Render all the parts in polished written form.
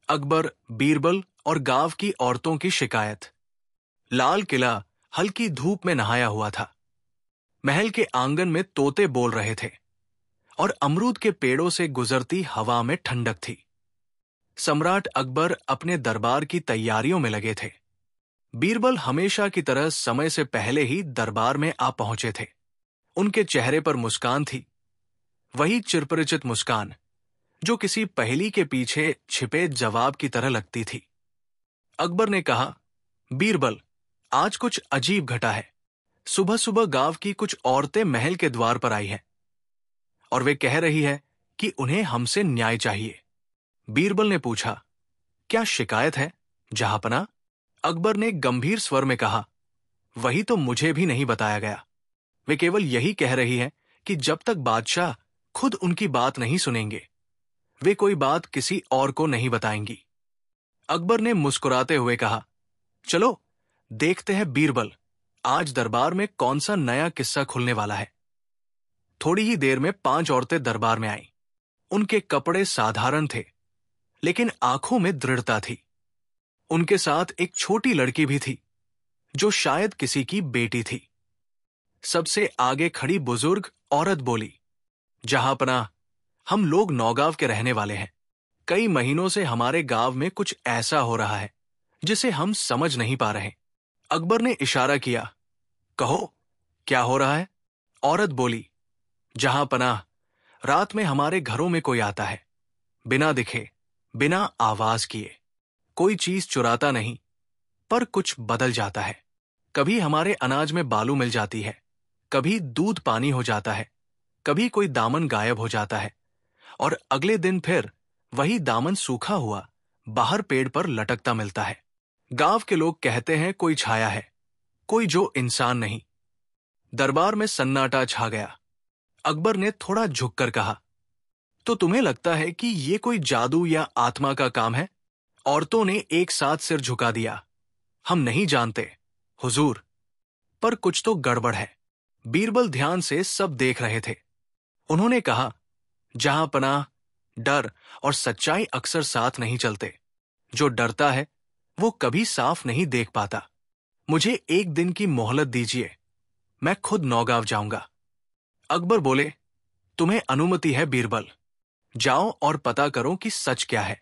अकबर, बीरबल और गांव की औरतों की शिकायत। लाल किला हल्की धूप में नहाया हुआ था। महल के आंगन में तोते बोल रहे थे और अमरूद के पेड़ों से गुजरती हवा में ठंडक थी। सम्राट अकबर अपने दरबार की तैयारियों में लगे थे। बीरबल हमेशा की तरह समय से पहले ही दरबार में आ पहुंचे थे। उनके चेहरे पर मुस्कान थी, वही चिरपरिचित मुस्कान जो किसी पहेली के पीछे छिपे जवाब की तरह लगती थी। अकबर ने कहा, बीरबल, आज कुछ अजीब घटा है। सुबह सुबह गांव की कुछ औरतें महल के द्वार पर आई हैं और वे कह रही है कि उन्हें हमसे न्याय चाहिए। बीरबल ने पूछा, क्या शिकायत है जहांपना? अकबर ने गंभीर स्वर में कहा, वही तो मुझे भी नहीं बताया गया। वे केवल यही कह रही है कि जब तक बादशाह खुद उनकी बात नहीं सुनेंगे, वे कोई बात किसी और को नहीं बताएंगी। अकबर ने मुस्कुराते हुए कहा, चलो देखते हैं बीरबल, आज दरबार में कौन सा नया किस्सा खुलने वाला है। थोड़ी ही देर में 5 औरतें दरबार में आईं। उनके कपड़े साधारण थे, लेकिन आंखों में दृढ़ता थी। उनके साथ एक छोटी लड़की भी थी, जो शायद किसी की बेटी थी। सबसे आगे खड़ी बुजुर्ग औरत बोली, जहांपना, हम लोग नौगांव के रहने वाले हैं। कई महीनों से हमारे गांव में कुछ ऐसा हो रहा है जिसे हम समझ नहीं पा रहे। अकबर ने इशारा किया, कहो क्या हो रहा है? औरत बोली, जहांपनाह, रात में हमारे घरों में कोई आता है, बिना दिखे, बिना आवाज किए। कोई चीज चुराता नहीं, पर कुछ बदल जाता है। कभी हमारे अनाज में बालू मिल जाती है, कभी दूध पानी हो जाता है, कभी कोई दामन गायब हो जाता है और अगले दिन फिर वही दामन सूखा हुआ बाहर पेड़ पर लटकता मिलता है। गांव के लोग कहते हैं कोई छाया है, कोई जो इंसान नहीं। दरबार में सन्नाटा छा गया। अकबर ने थोड़ा झुककर कहा, तो तुम्हें लगता है कि ये कोई जादू या आत्मा का काम है? औरतों ने एक साथ सिर झुका दिया। हम नहीं जानते हुजूर, पर कुछ तो गड़बड़ है। बीरबल ध्यान से सब देख रहे थे। उन्होंने कहा, जहांपनाह, डर और सच्चाई अक्सर साथ नहीं चलते। जो डरता है वो कभी साफ नहीं देख पाता। मुझे एक दिन की मोहलत दीजिए, मैं खुद नौगांव जाऊंगा। अकबर बोले, तुम्हें अनुमति है बीरबल, जाओ और पता करो कि सच क्या है।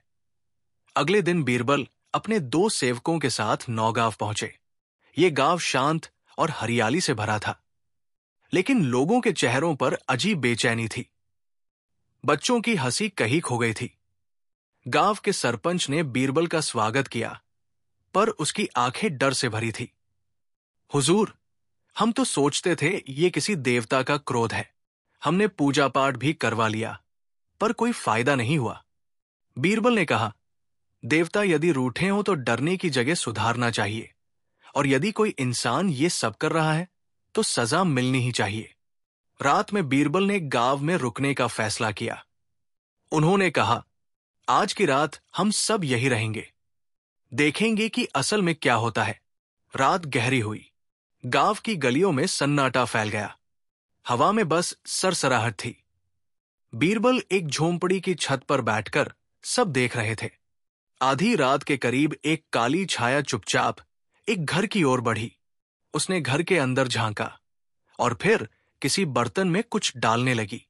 अगले दिन बीरबल अपने 2 सेवकों के साथ नौगांव पहुंचे। ये गांव शांत और हरियाली से भरा था, लेकिन लोगों के चेहरों पर अजीब बेचैनी थी। बच्चों की हंसी कहीं खो गई थी। गांव के सरपंच ने बीरबल का स्वागत किया, पर उसकी आंखें डर से भरी थी। हुजूर, हम तो सोचते थे ये किसी देवता का क्रोध है। हमने पूजा पाठ भी करवा लिया, पर कोई फायदा नहीं हुआ। बीरबल ने कहा, देवता यदि रूठे हों तो डरने की जगह सुधारना चाहिए, और यदि कोई इंसान ये सब कर रहा है तो सजा मिलनी ही चाहिए। रात में बीरबल ने गांव में रुकने का फैसला किया। उन्होंने कहा, आज की रात हम सब यही रहेंगे, देखेंगे कि असल में क्या होता है। रात गहरी हुई। गांव की गलियों में सन्नाटा फैल गया। हवा में बस सरसराहट थी। बीरबल एक झोंपड़ी की छत पर बैठकर सब देख रहे थे। आधी रात के करीब एक काली छाया चुपचाप एक घर की ओर बढ़ी। उसने घर के अंदर झांका और फिर किसी बर्तन में कुछ डालने लगी।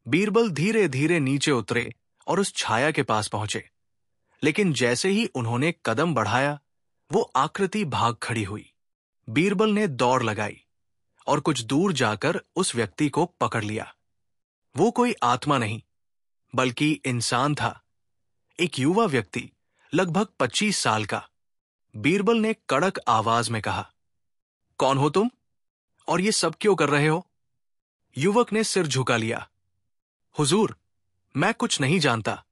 बीरबल धीरे धीरे नीचे उतरे और उस छाया के पास पहुंचे, लेकिन जैसे ही उन्होंने कदम बढ़ाया, वो आकृति भाग खड़ी हुई। बीरबल ने दौड़ लगाई और कुछ दूर जाकर उस व्यक्ति को पकड़ लिया। वो कोई आत्मा नहीं, बल्कि इंसान था, एक युवा व्यक्ति, लगभग 25 साल का। बीरबल ने कड़क आवाज में कहा, कौन हो तुम और ये सब क्यों कर रहे हो? युवक ने सिर झुका लिया। हुजूर, मैं कुछ नहीं जानता।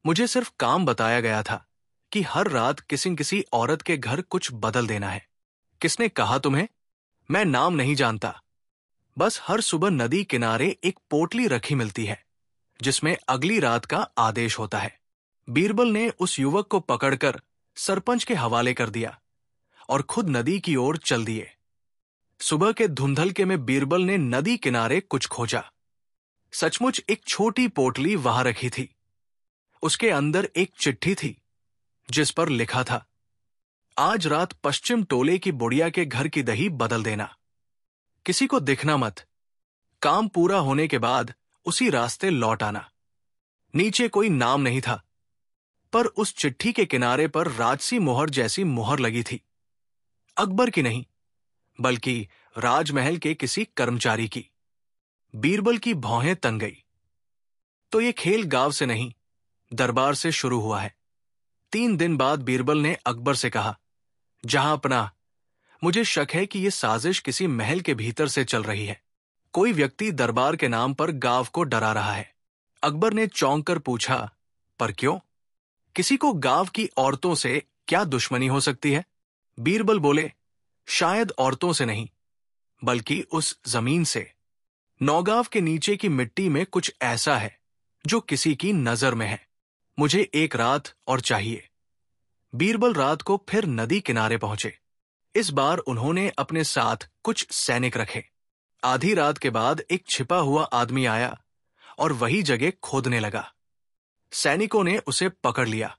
मुझे सिर्फ काम बताया गया था कि हर रात किसी किसी औरत के घर कुछ बदल देना है। किसने कहा तुम्हें? मैं नाम नहीं जानता। बस हर सुबह नदी किनारे एक पोटली रखी मिलती है, जिसमें अगली रात का आदेश होता है। बीरबल ने उस युवक को पकड़कर सरपंच के हवाले कर दिया और खुद नदी की ओर चल दिए। सुबह के धुंधलके में बीरबल ने नदी किनारे कुछ खोजा। सचमुच एक छोटी पोटली वहां रखी थी। उसके अंदर एक चिट्ठी थी जिस पर लिखा था, आज रात पश्चिम टोले की बुढ़िया के घर की दही बदल देना, किसी को दिखना मत, काम पूरा होने के बाद उसी रास्ते लौट आना। नीचे कोई नाम नहीं था, पर उस चिट्ठी के किनारे पर राजसी मोहर जैसी मोहर लगी थी। अकबर की नहीं, बल्कि राजमहल के किसी कर्मचारी की। बीरबल की भौहें तन गई। तो ये खेल गांव से नहीं, दरबार से शुरू हुआ है। 3 दिन बाद बीरबल ने अकबर से कहा, जहां अपना, मुझे शक है कि यह साजिश किसी महल के भीतर से चल रही है। कोई व्यक्ति दरबार के नाम पर गांव को डरा रहा है। अकबर ने चौंक कर पूछा, पर क्यों? किसी को गांव की औरतों से क्या दुश्मनी हो सकती है? बीरबल बोले, शायद औरतों से नहीं, बल्कि उस जमीन से। नौगांव के नीचे की मिट्टी में कुछ ऐसा है जो किसी की नजर में है। मुझे एक रात और चाहिए। बीरबल रात को फिर नदी किनारे पहुंचे। इस बार उन्होंने अपने साथ कुछ सैनिक रखे। आधी रात के बाद एक छिपा हुआ आदमी आया और वही जगह खोदने लगा। सैनिकों ने उसे पकड़ लिया।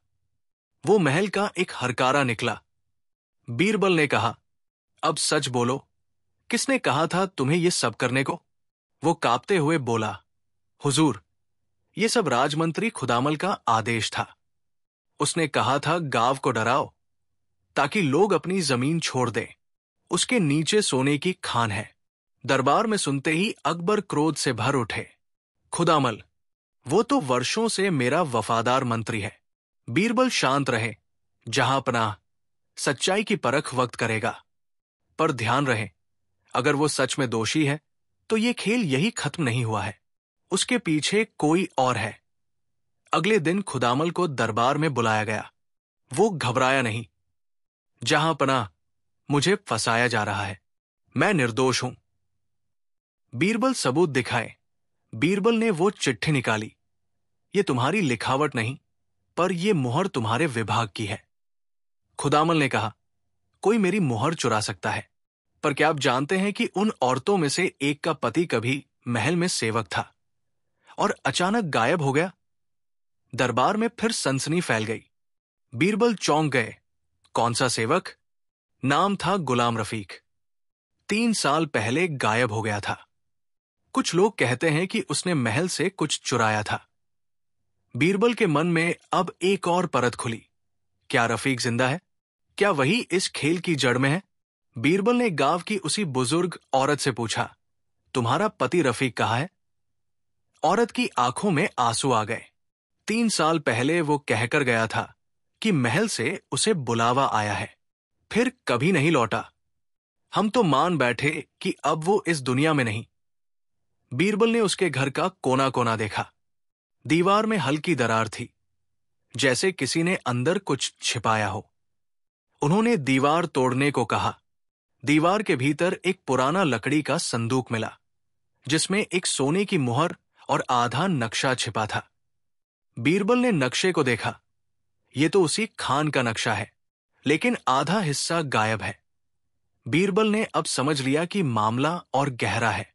वो महल का एक हरकारा निकला। बीरबल ने कहा, अब सच बोलो, किसने कहा था तुम्हें ये सब करने को? वो कांपते हुए बोला, हुजूर, ये सब राजमंत्री खुदामल का आदेश था। उसने कहा था गांव को डराओ, ताकि लोग अपनी जमीन छोड़ दें। उसके नीचे सोने की खान है। दरबार में सुनते ही अकबर क्रोध से भर उठे। खुदामल, वो तो वर्षों से मेरा वफादार मंत्री है। बीरबल शांत रहे, जहां पनाह, सच्चाई की परख वक्त करेगा। पर ध्यान रहे, अगर वो सच में दोषी है तो ये खेल यही खत्म नहीं हुआ है। उसके पीछे कोई और है। अगले दिन खुदामल को दरबार में बुलाया गया। वो घबराया नहीं। जहां पनाह, मुझे फंसाया जा रहा है, मैं निर्दोष हूं। बीरबल सबूत दिखाए। बीरबल ने वो चिट्ठी निकाली। ये तुम्हारी लिखावट नहीं, पर ये मुहर तुम्हारे विभाग की है। खुदामल ने कहा, कोई मेरी मुहर चुरा सकता है, पर क्या आप जानते हैं कि उन औरतों में से एक का पति कभी महल में सेवक था और अचानक गायब हो गया? दरबार में फिर सनसनी फैल गई। बीरबल चौंक गए। कौन सा सेवक? नाम था गुलाम रफीक। 3 साल पहले गायब हो गया था। कुछ लोग कहते हैं कि उसने महल से कुछ चुराया था। बीरबल के मन में अब एक और परत खुली। क्या रफीक जिंदा है? क्या वही इस खेल की जड़ में है? बीरबल ने गांव की उसी बुजुर्ग औरत से पूछा, तुम्हारा पति रफीक कहाँ है? औरत की आंखों में आंसू आ गए। 3 साल पहले वो कहकर गया था कि महल से उसे बुलावा आया है, फिर कभी नहीं लौटा। हम तो मान बैठे कि अब वो इस दुनिया में नहीं। बीरबल ने उसके घर का कोना कोना देखा। दीवार में हल्की दरार थी, जैसे किसी ने अंदर कुछ छिपाया हो। उन्होंने दीवार तोड़ने को कहा। दीवार के भीतर एक पुराना लकड़ी का संदूक मिला, जिसमें एक सोने की मुहर और आधा नक्शा छिपा था। बीरबल ने नक्शे को देखा। ये तो उसी खान का नक्शा है, लेकिन आधा हिस्सा गायब है। बीरबल ने अब समझ लिया कि मामला और गहरा है।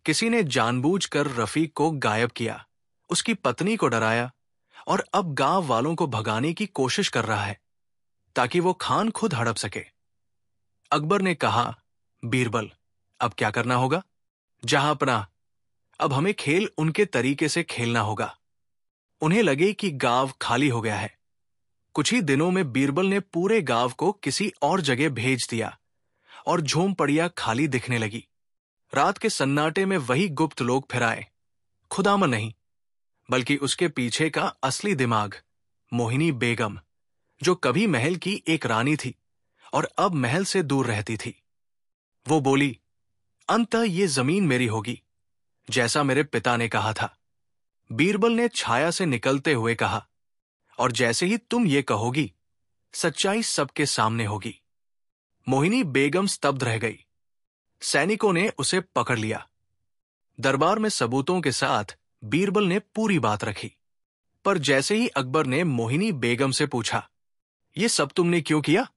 किसी ने जानबूझकर रफीक को गायब किया, उसकी पत्नी को डराया और अब गांव वालों को भगाने की कोशिश कर रहा है, ताकि वो खान खुद हड़प सके। अकबर ने कहा, बीरबल, अब क्या करना होगा? जहां पनाह, अब हमें खेल उनके तरीके से खेलना होगा। उन्हें लगे कि गांव खाली हो गया है। कुछ ही दिनों में बीरबल ने पूरे गांव को किसी और जगह भेज दिया और झोंपड़ियां खाली दिखने लगी। रात के सन्नाटे में वही गुप्त लोग फिर आए। खुदामन नहीं, बल्कि उसके पीछे का असली दिमाग, मोहिनी बेगम, जो कभी महल की एक रानी थी और अब महल से दूर रहती थी। वो बोली, अंततः ये जमीन मेरी होगी, जैसा मेरे पिता ने कहा था। बीरबल ने छाया से निकलते हुए कहा, और जैसे ही तुम ये कहोगी, सच्चाई सबके सामने होगी। मोहिनी बेगम स्तब्ध रह गई। सैनिकों ने उसे पकड़ लिया। दरबार में सबूतों के साथ बीरबल ने पूरी बात रखी। पर जैसे ही अकबर ने मोहिनी बेगम से पूछा, ये सब तुमने क्यों किया?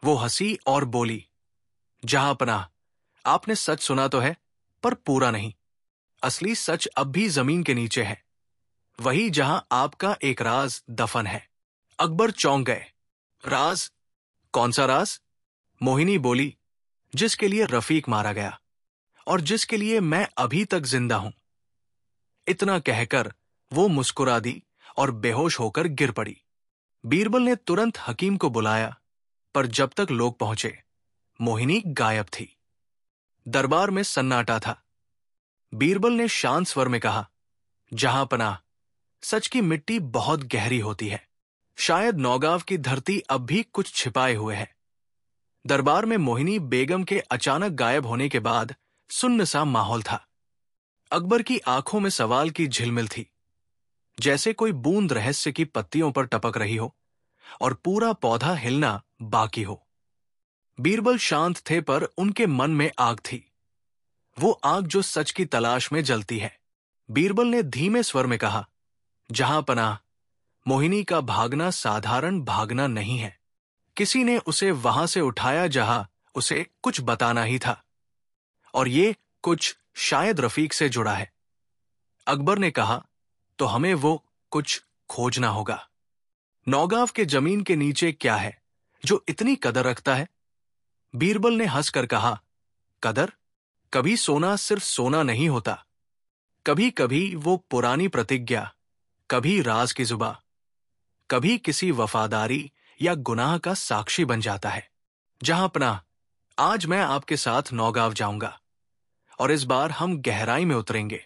वो हंसी और बोली, जहां पनाह, आपने सच सुना तो है, पर पूरा नहीं। असली सच अब भी जमीन के नीचे है, वही जहां आपका एक राज दफन है। अकबर चौंक गए। राज? कौन सा राज? मोहिनी बोली। जिसके लिए रफीक मारा गया और जिसके लिए मैं अभी तक जिंदा हूं। इतना कहकर वो मुस्कुरा दी और बेहोश होकर गिर पड़ी। बीरबल ने तुरंत हकीम को बुलाया, पर जब तक लोग पहुंचे मोहिनी गायब थी। दरबार में सन्नाटा था। बीरबल ने शांत स्वर में कहा, जहां पनाह, सच की मिट्टी बहुत गहरी होती है। शायद नौगांव की धरती अब भी कुछ छिपाए हुए है। दरबार में मोहिनी बेगम के अचानक गायब होने के बाद सुन्न सा माहौल था। अकबर की आंखों में सवाल की झिलमिल थी, जैसे कोई बूंद रहस्य की पत्तियों पर टपक रही हो और पूरा पौधा हिलना बाकी हो। बीरबल शांत थे, पर उनके मन में आग थी, वो आग जो सच की तलाश में जलती है। बीरबल ने धीमे स्वर में कहा, जहां पनाह, मोहिनी का भागना साधारण भागना नहीं है। किसी ने उसे वहां से उठाया जहां उसे कुछ बताना ही था, और ये कुछ शायद रफीक से जुड़ा है। अकबर ने कहा, तो हमें वो कुछ खोजना होगा। नौगांव के जमीन के नीचे क्या है जो इतनी कदर रखता है? बीरबल ने हंसकर कहा, कदर? कभी सोना सिर्फ सोना नहीं होता। कभी कभी वो पुरानी प्रतिज्ञा, कभी राज की जुबां, कभी किसी वफादारी या गुनाह का साक्षी बन जाता है। जहां पनाह, आज मैं आपके साथ नौगांव जाऊंगा और इस बार हम गहराई में उतरेंगे।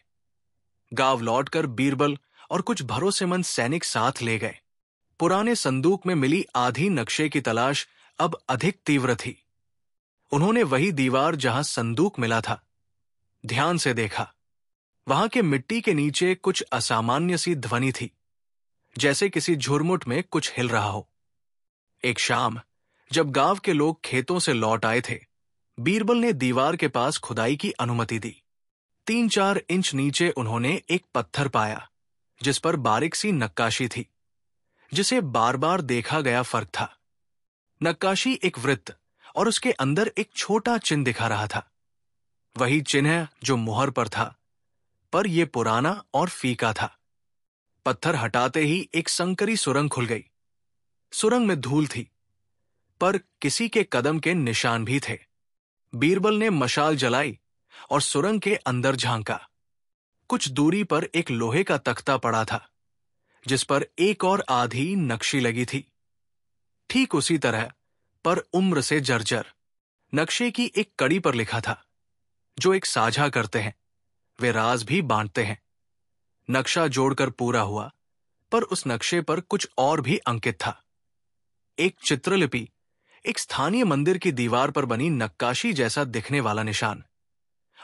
गांव लौटकर बीरबल और कुछ भरोसेमंद सैनिक साथ ले गए। पुराने संदूक में मिली आधी नक्शे की तलाश अब अधिक तीव्र थी। उन्होंने वही दीवार जहां संदूक मिला था ध्यान से देखा। वहां के मिट्टी के नीचे कुछ असामान्य सी ध्वनि थी, जैसे किसी झुरमुट में कुछ हिल रहा हो। एक शाम जब गांव के लोग खेतों से लौट आए थे, बीरबल ने दीवार के पास खुदाई की अनुमति दी। 3-4 इंच नीचे उन्होंने एक पत्थर पाया, जिस पर बारीक सी नक्काशी थी, जिसे बार बार देखा गया फर्क था। नक्काशी एक वृत्त और उसके अंदर एक छोटा चिन्ह दिखा रहा था। वही चिन्ह जो मुहर पर था, पर यह पुराना और फीका था। पत्थर हटाते ही एक संकरी सुरंग खुल गई। सुरंग में धूल थी, पर किसी के कदम के निशान भी थे। बीरबल ने मशाल जलाई और सुरंग के अंदर झांका। कुछ दूरी पर एक लोहे का तख्ता पड़ा था, जिस पर एक और आधी नक्शी लगी थी, ठीक उसी तरह, पर उम्र से जर्जर। नक्शे की एक कड़ी पर लिखा था, जो एक साझा करते हैं वे राज भी बांटते हैं। नक्शा जोड़कर पूरा हुआ, पर उस नक्शे पर कुछ और भी अंकित था। एक चित्रलिपि, एक स्थानीय मंदिर की दीवार पर बनी नक्काशी जैसा दिखने वाला निशान,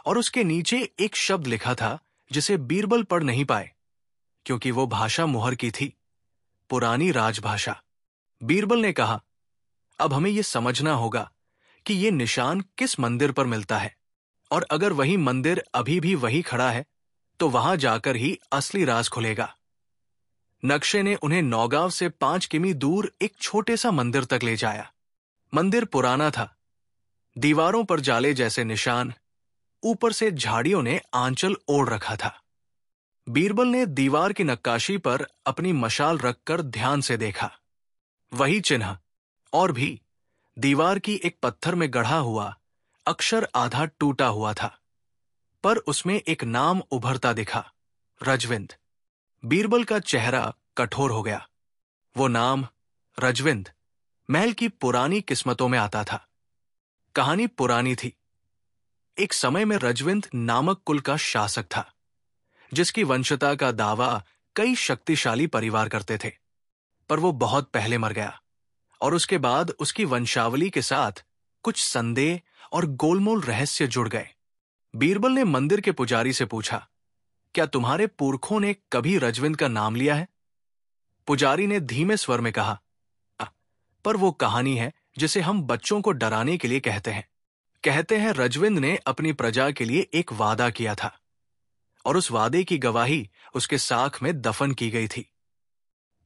और उसके नीचे एक शब्द लिखा था जिसे बीरबल पढ़ नहीं पाए, क्योंकि वो भाषा मुहर की थी, पुरानी राजभाषा। बीरबल ने कहा, अब हमें यह समझना होगा कि ये निशान किस मंदिर पर मिलता है, और अगर वही मंदिर अभी भी वही खड़ा है, तो वहां जाकर ही असली राज खुलेगा। नक्शे ने उन्हें नौगांव से 5 किमी दूर एक छोटे सा मंदिर तक ले जाया। मंदिर पुराना था, दीवारों पर जाले जैसे निशान, ऊपर से झाड़ियों ने आंचल ओढ़ रखा था। बीरबल ने दीवार की नक्काशी पर अपनी मशाल रखकर ध्यान से देखा। वही चिन्ह, और भी दीवार की एक पत्थर में गढ़ा हुआ अक्षर आधा टूटा हुआ था, पर उसमें एक नाम उभरता दिखा, रजविंद। बीरबल का चेहरा कठोर हो गया। वो नाम, रजविंद, महल की पुरानी किस्मतों में आता था। कहानी पुरानी थी। एक समय में रजविंद नामक कुल का शासक था, जिसकी वंशता का दावा कई शक्तिशाली परिवार करते थे, पर वो बहुत पहले मर गया, और उसके बाद उसकी वंशावली के साथ कुछ संदेह और गोलमोल रहस्य जुड़ गए। बीरबल ने मंदिर के पुजारी से पूछा, क्या तुम्हारे पुरखों ने कभी रजविंद का नाम लिया है? पुजारी ने धीमे स्वर में कहा, पर वो कहानी है जिसे हम बच्चों को डराने के लिए कहते हैं। कहते हैं रजविंद ने अपनी प्रजा के लिए एक वादा किया था, और उस वादे की गवाही उसके साख में दफन की गई थी।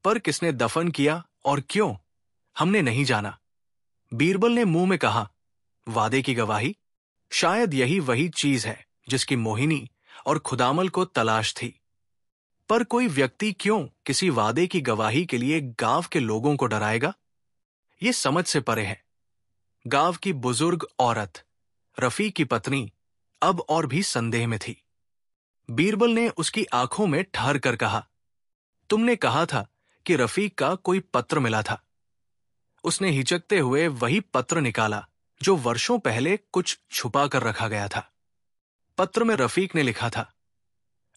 पर किसने दफन किया और क्यों, हमने नहीं जाना। बीरबल ने मुंह में कहा, वादे की गवाही? शायद यही वही चीज है जिसकी मोहिनी और खुदामल को तलाश थी। पर कोई व्यक्ति क्यों किसी वादे की गवाही के लिए गांव के लोगों को डराएगा? ये समझ से परे है। गांव की बुजुर्ग औरत रफीक की पत्नी अब और भी संदेह में थी। बीरबल ने उसकी आंखों में ठहर कर कहा, तुमने कहा था कि रफीक का कोई पत्र मिला था। उसने हिचकते हुए वही पत्र निकाला जो वर्षों पहले कुछ छुपा कर रखा गया था। पत्र में रफीक ने लिखा था,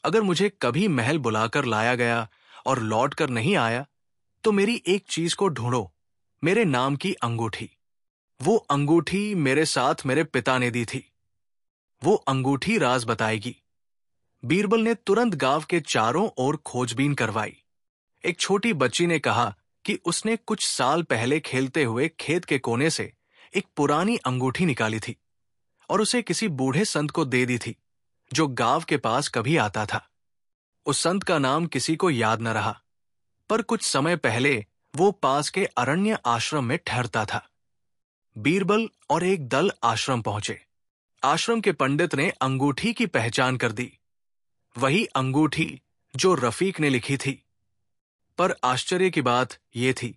अगर मुझे कभी महल बुलाकर लाया गया और लौट कर नहीं आया तो मेरी एक चीज को ढूंढो, मेरे नाम की अंगूठी। वो अंगूठी मेरे साथ मेरे पिता ने दी थी। वो अंगूठी राज बताएगी। बीरबल ने तुरंत गांव के चारों ओर खोजबीन करवाई। एक छोटी बच्ची ने कहा कि उसने कुछ साल पहले खेलते हुए खेत के कोने से एक पुरानी अंगूठी निकाली थी और उसे किसी बूढ़े संत को दे दी थी जो गांव के पास कभी आता था। उस संत का नाम किसी को याद न रहा, पर कुछ समय पहले वो पास के अरण्य आश्रम में ठहरता था। बीरबल और एक दल आश्रम पहुंचे। आश्रम के पंडित ने अंगूठी की पहचान कर दी, वही अंगूठी जो रफीक ने लिखी थी। पर आश्चर्य की बात यह थी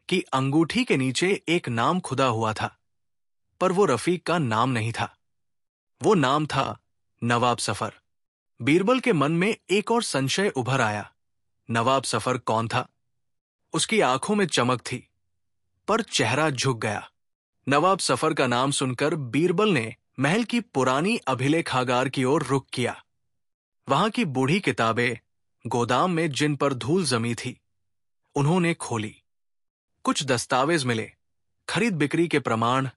कि अंगूठी के नीचे एक नाम खुदा हुआ था, पर वो रफीक का नाम नहीं था। वो नाम था नवाब सफर। बीरबल के मन में एक और संशय उभर आया, नवाब सफर कौन था? उसकी आंखों में चमक थी, पर चेहरा झुक गया। नवाब सफर का नाम सुनकर बीरबल ने महल की पुरानी अभिलेखागार की ओर रुख किया। वहां की बूढ़ी किताबें गोदाम में जिन पर धूल जमी थी, उन्होंने खोली। कुछ दस्तावेज मिले, खरीद बिक्री के प्रमाण,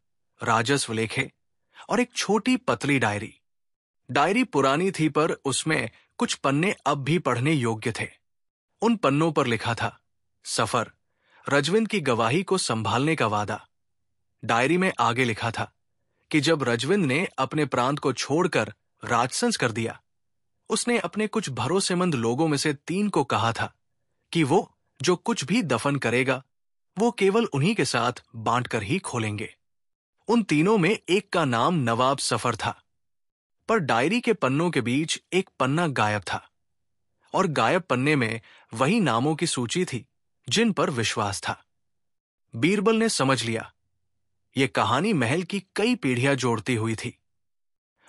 राजस्व लेखे और एक छोटी पतली डायरी। डायरी पुरानी थी, पर उसमें कुछ पन्ने अब भी पढ़ने योग्य थे। उन पन्नों पर लिखा था, सफर, रजविंद की गवाही को संभालने का वादा। डायरी में आगे लिखा था कि जब रजविंद ने अपने प्रांत को छोड़कर राजसंस कर दिया, उसने अपने कुछ भरोसेमंद लोगों में से 3 को कहा था कि वो जो कुछ भी दफन करेगा वो केवल उन्हीं के साथ बांटकर ही खोलेंगे। उन तीनों में एक का नाम नवाब सफर था, पर डायरी के पन्नों के बीच एक पन्ना गायब था और गायब पन्ने में वही नामों की सूची थी जिन पर विश्वास था। बीरबल ने समझ लिया, यह कहानी महल की कई पीढ़ियां जोड़ती हुई थी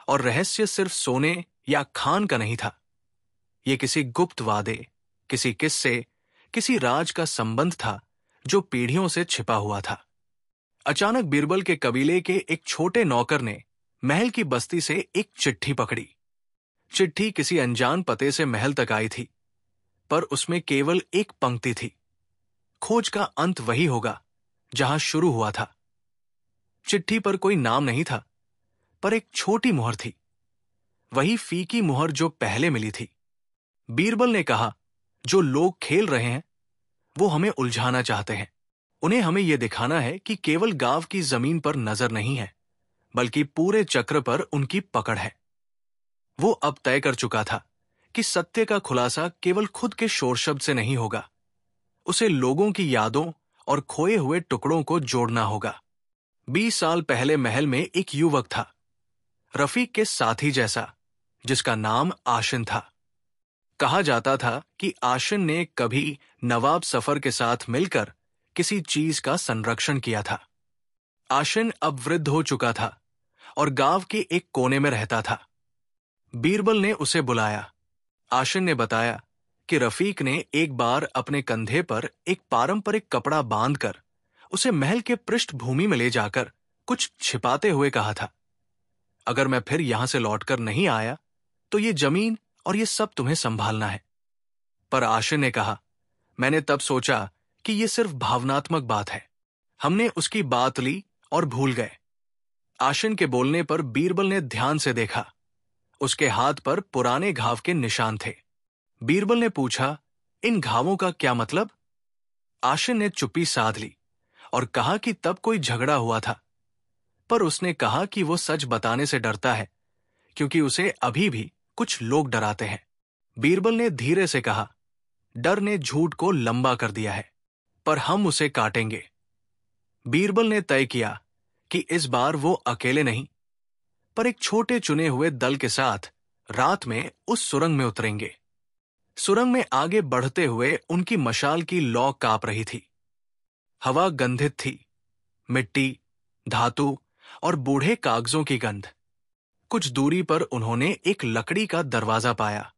और रहस्य सिर्फ सोने या खान का नहीं था। यह किसी गुप्त वादे, किसी किस्से, किसी राज का संबंध था जो पीढ़ियों से छिपा हुआ था। अचानक बीरबल के कबीले के एक छोटे नौकर ने महल की बस्ती से एक चिट्ठी पकड़ी। चिट्ठी किसी अनजान पते से महल तक आई थी, पर उसमें केवल एक पंक्ति थी, खोज का अंत वही होगा जहां शुरू हुआ था। चिट्ठी पर कोई नाम नहीं था, पर एक छोटी मुहर थी, वही फीकी मुहर जो पहले मिली थी। बीरबल ने कहा, जो लोग खेल रहे हैं वो हमें उलझाना चाहते हैं। उन्हें हमें यह दिखाना है कि केवल गांव की जमीन पर नजर नहीं है, बल्कि पूरे चक्र पर उनकी पकड़ है। वो अब तय कर चुका था कि सत्य का खुलासा केवल खुद के शोर शब्द से नहीं होगा, उसे लोगों की यादों और खोए हुए टुकड़ों को जोड़ना होगा। 20 साल पहले महल में एक युवक था, रफीक के साथी जैसा, जिसका नाम आशिन था। कहा जाता था कि आशिन ने कभी नवाब सफर के साथ मिलकर किसी चीज का संरक्षण किया था। आशिन अब वृद्ध हो चुका था और गांव के एक कोने में रहता था। बीरबल ने उसे बुलाया। आशिन ने बताया कि रफीक ने एक बार अपने कंधे पर एक पारंपरिक कपड़ा बांधकर उसे महल के पृष्ठभूमि में ले जाकर कुछ छिपाते हुए कहा था, अगर मैं फिर यहां से लौटकर नहीं आया तो ये जमीन और ये सब तुम्हें संभालना है। पर आशिन ने कहा, मैंने तब सोचा कि ये सिर्फ भावनात्मक बात है। हमने उसकी बात ली और भूल गए। आशिन के बोलने पर बीरबल ने ध्यान से देखा। उसके हाथ पर पुराने घाव के निशान थे। बीरबल ने पूछा, इन घावों का क्या मतलब? आशिन ने चुप्पी साध ली और कहा कि तब कोई झगड़ा हुआ था, पर उसने कहा कि वो सच बताने से डरता है क्योंकि उसे अभी भी कुछ लोग डराते हैं। बीरबल ने धीरे से कहा, डर ने झूठ को लंबा कर दिया है, पर हम उसे काटेंगे। बीरबल ने तय किया कि इस बार वो अकेले नहीं, पर एक छोटे चुने हुए दल के साथ रात में उस सुरंग में उतरेंगे। सुरंग में आगे बढ़ते हुए उनकी मशाल की लौ कांप रही थी। हवा गंधित थी मिट्टी, धातु और बूढ़े कागजों की गंध। कुछ दूरी पर उन्होंने एक लकड़ी का दरवाजा पाया।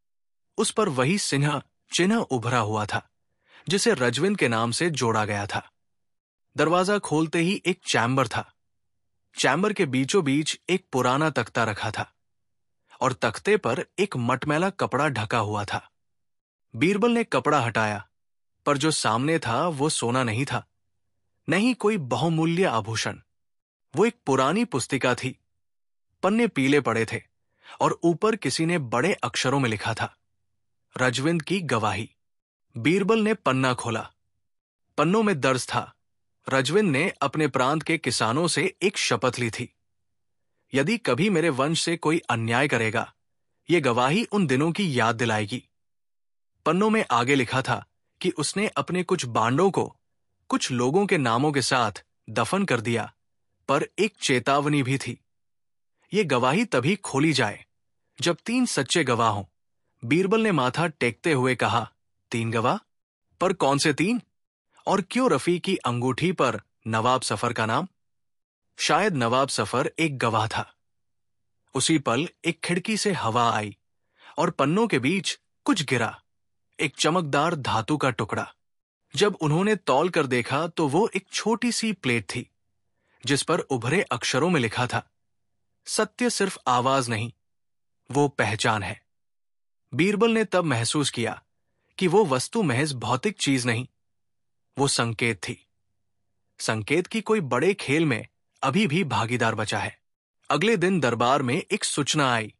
उस पर वही चिन्ह उभरा हुआ था जिसे रजविंद के नाम से जोड़ा गया था। दरवाजा खोलते ही एक चैम्बर था। चैम्बर के बीचों बीच एक पुराना तख्ता रखा था और तख्ते पर एक मटमैला कपड़ा ढका हुआ था। बीरबल ने कपड़ा हटाया, पर जो सामने था वो सोना नहीं था, नहीं कोई बहुमूल्य आभूषण। वो एक पुरानी पुस्तिका थी। पन्ने पीले पड़े थे और ऊपर किसी ने बड़े अक्षरों में लिखा था, रजविंद की गवाही। बीरबल ने पन्ना खोला। पन्नों में दर्ज था, रजविंद ने अपने प्रांत के किसानों से एक शपथ ली थी, यदि कभी मेरे वंश से कोई अन्याय करेगा, ये गवाही उन दिनों की याद दिलाएगी। पन्नों में आगे लिखा था कि उसने अपने कुछ बांडों को कुछ लोगों के नामों के साथ दफन कर दिया, पर एक चेतावनी भी थी, ये गवाही तभी खोली जाए जब 3 सच्चे गवाह हों। बीरबल ने माथा टेकते हुए कहा, 3 गवाह? पर कौन से 3? और क्यों रफी की अंगूठी पर नवाब सफर का नाम? शायद नवाब सफर एक गवाह था। उसी पल एक खिड़की से हवा आई और पन्नों के बीच कुछ गिरा, एक चमकदार धातु का टुकड़ा। जब उन्होंने तौल कर देखा तो वो एक छोटी सी प्लेट थी जिस पर उभरे अक्षरों में लिखा था, सत्य सिर्फ आवाज नहीं, वो पहचान है। बीरबल ने तब महसूस किया कि वो वस्तु महज भौतिक चीज नहीं, वो संकेत थी। संकेत की कोई बड़े खेल में अभी भी भागीदार बचा है। अगले दिन दरबार में एक सूचना आई।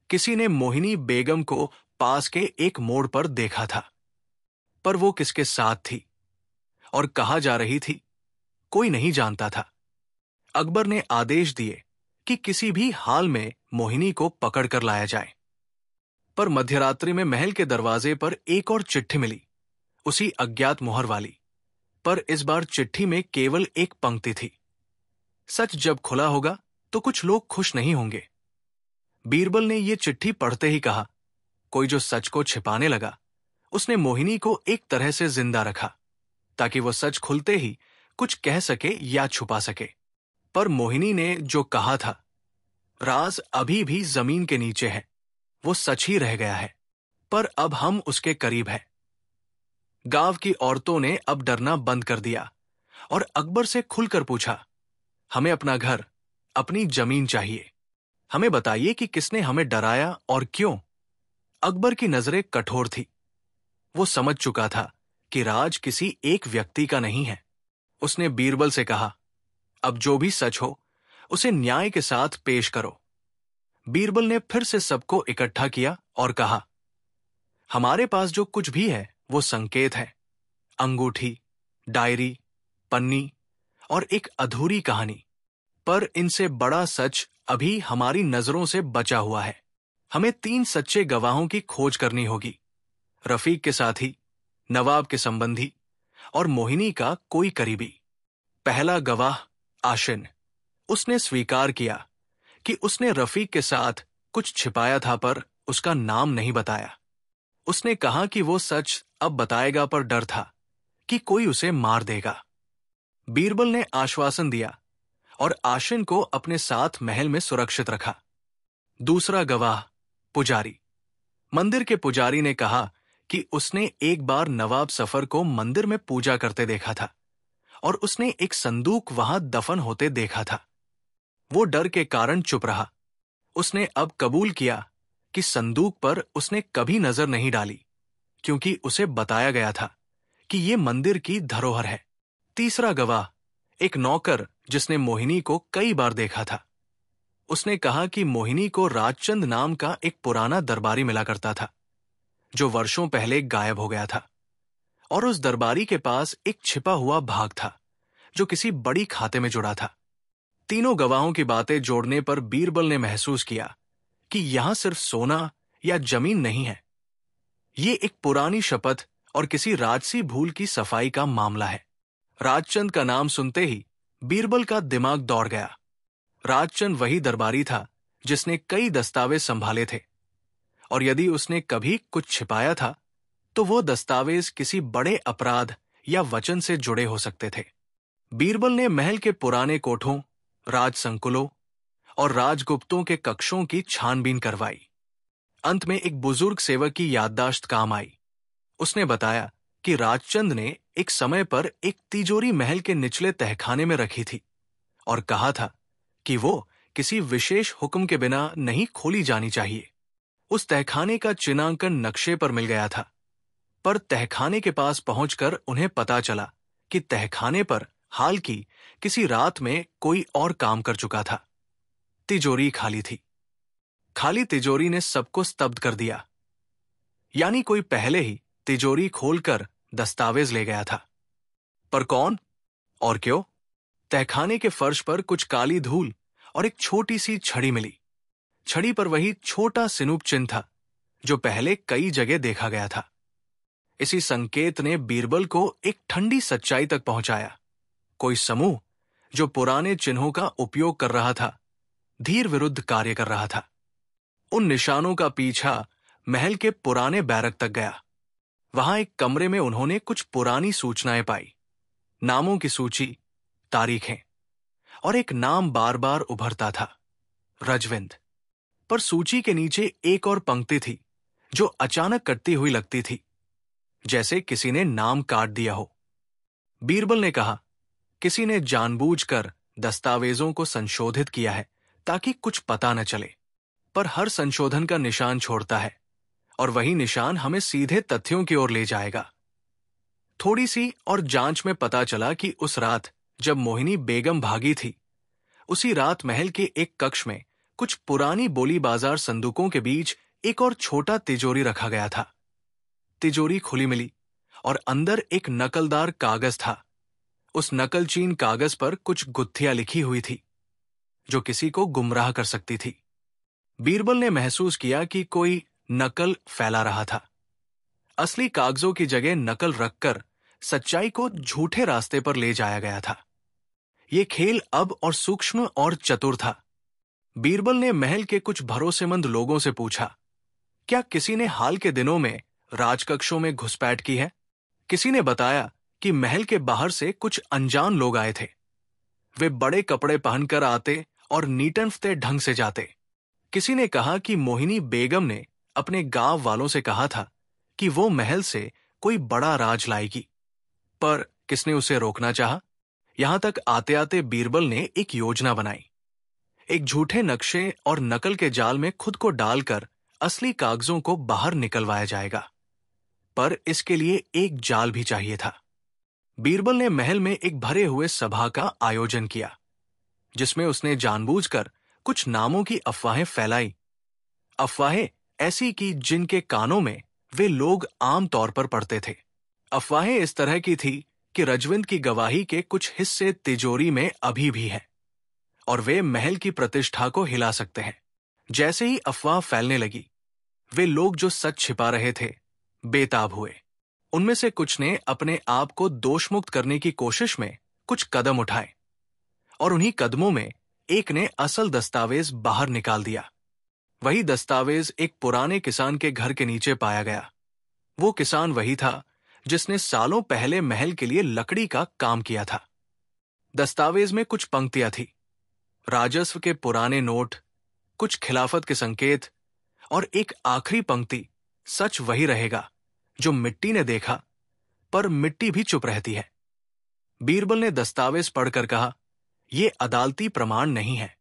किसी ने मोहिनी बेगम को पास के एक मोड़ पर देखा था, पर वो किसके साथ थी और कहा जा रही थी, कोई नहीं जानता था। अकबर ने आदेश दिए कि किसी भी हाल में मोहिनी को पकड़ कर लाया जाए। पर मध्यरात्रि में महल के दरवाजे पर एक और चिट्ठी मिली, उसी अज्ञात मुहर वाली। पर इस बार चिट्ठी में केवल एक पंक्ति थी, सच जब खुला होगा तो कुछ लोग खुश नहीं होंगे। बीरबल ने यह चिट्ठी पढ़ते ही कहा, कोई जो सच को छिपाने लगा, उसने मोहिनी को एक तरह से जिंदा रखा ताकि वो सच खुलते ही कुछ कह सके या छुपा सके। पर मोहिनी ने जो कहा था, राज अभी भी जमीन के नीचे है, वो सच ही रह गया है, पर अब हम उसके करीब हैं। गांव की औरतों ने अब डरना बंद कर दिया और अकबर से खुलकर पूछा, हमें अपना घर, अपनी जमीन चाहिए। हमें बताइए कि किसने हमें डराया और क्यों। अकबर की नजरें कठोर थी। वो समझ चुका था कि राज किसी एक व्यक्ति का नहीं है। उसने बीरबल से कहा, अब जो भी सच हो उसे न्याय के साथ पेश करो। बीरबल ने फिर से सबको इकट्ठा किया और कहा, हमारे पास जो कुछ भी है वो संकेत है, अंगूठी, डायरी, पन्नी और एक अधूरी कहानी। पर इनसे बड़ा सच अभी हमारी नजरों से बचा हुआ है। हमें 3 सच्चे गवाहों की खोज करनी होगी, रफीक के साथी, नवाब के संबंधी और मोहिनी का कोई करीबी। पहला गवाह आशिन। उसने स्वीकार किया कि उसने रफीक के साथ कुछ छिपाया था, पर उसका नाम नहीं बताया। उसने कहा कि वो सच अब बताएगा, पर डर था कि कोई उसे मार देगा। बीरबल ने आश्वासन दिया और आशिन को अपने साथ महल में सुरक्षित रखा। दूसरा गवाह पुजारी। मंदिर के पुजारी ने कहा कि उसने एक बार नवाब सफर को मंदिर में पूजा करते देखा था और उसने एक संदूक वहां दफन होते देखा था। वो डर के कारण चुप रहा। उसने अब कबूल किया कि संदूक पर उसने कभी नजर नहीं डाली, क्योंकि उसे बताया गया था कि ये मंदिर की धरोहर है। तीसरा गवाह एक नौकर जिसने मोहिनी को कई बार देखा था। उसने कहा कि मोहिनी को राजचंद नाम का एक पुराना दरबारी मिला करता था, जो वर्षों पहले गायब हो गया था, और उस दरबारी के पास एक छिपा हुआ भाग था जो किसी बड़ी खाते में जुड़ा था। तीनों गवाहों की बातें जोड़ने पर बीरबल ने महसूस किया कि यहां सिर्फ सोना या जमीन नहीं है, ये एक पुरानी शपथ और किसी राजसी भूल की सफाई का मामला है। राजचंद का नाम सुनते ही बीरबल का दिमाग दौड़ गया। राजचंद वही दरबारी था जिसने कई दस्तावेज संभाले थे, और यदि उसने कभी कुछ छिपाया था तो वो दस्तावेज किसी बड़े अपराध या वचन से जुड़े हो सकते थे। बीरबल ने महल के पुराने कोठों, राज संकुलों और राजगुप्तों के कक्षों की छानबीन करवाई। अंत में एक बुजुर्ग सेवक की याददाश्त काम आई। उसने बताया कि राजचंद ने एक समय पर एक तिजोरी महल के निचले तहखाने में रखी थी और कहा था कि वो किसी विशेष हुक्म के बिना नहीं खोली जानी चाहिए। उस तहखाने का चिन्हांकन नक्शे पर मिल गया था, पर तहखाने के पास पहुंचकर उन्हें पता चला कि तहखाने पर हाल की किसी रात में कोई और काम कर चुका था। तिजोरी खाली थी। खाली तिजोरी ने सबको स्तब्ध कर दिया। यानी कोई पहले ही तिजोरी खोलकर दस्तावेज ले गया था। पर कौन और क्यों? तहखाने के फर्श पर कुछ काली धूल और एक छोटी सी छड़ी मिली। छड़ी पर वही छोटा सिनूप चिन्ह था जो पहले कई जगह देखा गया था। इसी संकेत ने बीरबल को एक ठंडी सच्चाई तक पहुंचाया। कोई समूह जो पुराने चिन्हों का उपयोग कर रहा था, धीर विरुद्ध कार्य कर रहा था। उन निशानों का पीछा महल के पुराने बैरक तक गया। वहां एक कमरे में उन्होंने कुछ पुरानी सूचनाएं पाई, नामों की सूची, तारीखें, और एक नाम बार बार उभरता था, रजविंद। पर सूची के नीचे एक और पंक्ति थी जो अचानक कटती हुई लगती थी, जैसे किसी ने नाम काट दिया हो। बीरबल ने कहा, किसी ने जानबूझकर दस्तावेजों को संशोधित किया है ताकि कुछ पता न चले, पर हर संशोधन का निशान छोड़ता है और वही निशान हमें सीधे तथ्यों की ओर ले जाएगा। थोड़ी सी और जांच में पता चला कि उस रात जब मोहिनी बेगम भागी थी, उसी रात महल के एक कक्ष में कुछ पुरानी बोली बाजार संदूकों के बीच एक और छोटा तिजोरी रखा गया था। तिजोरी खुली मिली और अंदर एक नकलदार कागज था। उस नकलचीन कागज पर कुछ गुत्थियां लिखी हुई थी जो किसी को गुमराह कर सकती थी। बीरबल ने महसूस किया कि कोई नकल फैला रहा था। असली कागजों की जगह नकल रखकर सच्चाई को झूठे रास्ते पर ले जाया गया था। यह खेल अब और सूक्ष्म और चतुर था। बीरबल ने महल के कुछ भरोसेमंद लोगों से पूछा, क्या किसी ने हाल के दिनों में राजकक्षों में घुसपैठ की है? किसी ने बताया कि महल के बाहर से कुछ अनजान लोग आए थे। वे बड़े कपड़े पहनकर आते और नीटनफते ढंग से जाते। किसी ने कहा कि मोहिनी बेगम ने अपने गांव वालों से कहा था कि वो महल से कोई बड़ा राज लाएगी, पर किसने उसे रोकना चाहा? यहां तक आते आते बीरबल ने एक योजना बनाई। एक झूठे नक्शे और नकल के जाल में खुद को डालकर असली कागजों को बाहर निकलवाया जाएगा, पर इसके लिए एक जाल भी चाहिए था। बीरबल ने महल में एक भरे हुए सभा का आयोजन किया, जिसमें उसने जानबूझकर कुछ नामों की अफवाहें फैलाई। अफवाहें ऐसी की जिनके कानों में वे लोग आम तौर पर पड़ते थे। अफवाहें इस तरह की थी कि रजविंद की गवाही के कुछ हिस्से तिजोरी में अभी भी हैं और वे महल की प्रतिष्ठा को हिला सकते हैं। जैसे ही अफवाह फैलने लगी, वे लोग जो सच छिपा रहे थे बेताब हुए। उनमें से कुछ ने अपने आप को दोषमुक्त करने की कोशिश में कुछ कदम उठाए और उन्हीं कदमों में एक ने असल दस्तावेज बाहर निकाल दिया। वही दस्तावेज एक पुराने किसान के घर के नीचे पाया गया। वो किसान वही था जिसने सालों पहले महल के लिए लकड़ी का काम किया था। दस्तावेज में कुछ पंक्तियां थी, राजस्व के पुराने नोट, कुछ खिलाफत के संकेत और एक आखिरी पंक्ति, सच वही रहेगा जो मिट्टी ने देखा, पर मिट्टी भी चुप रहती है। बीरबल ने दस्तावेज पढ़कर कहा, यह अदालती प्रमाण नहीं है,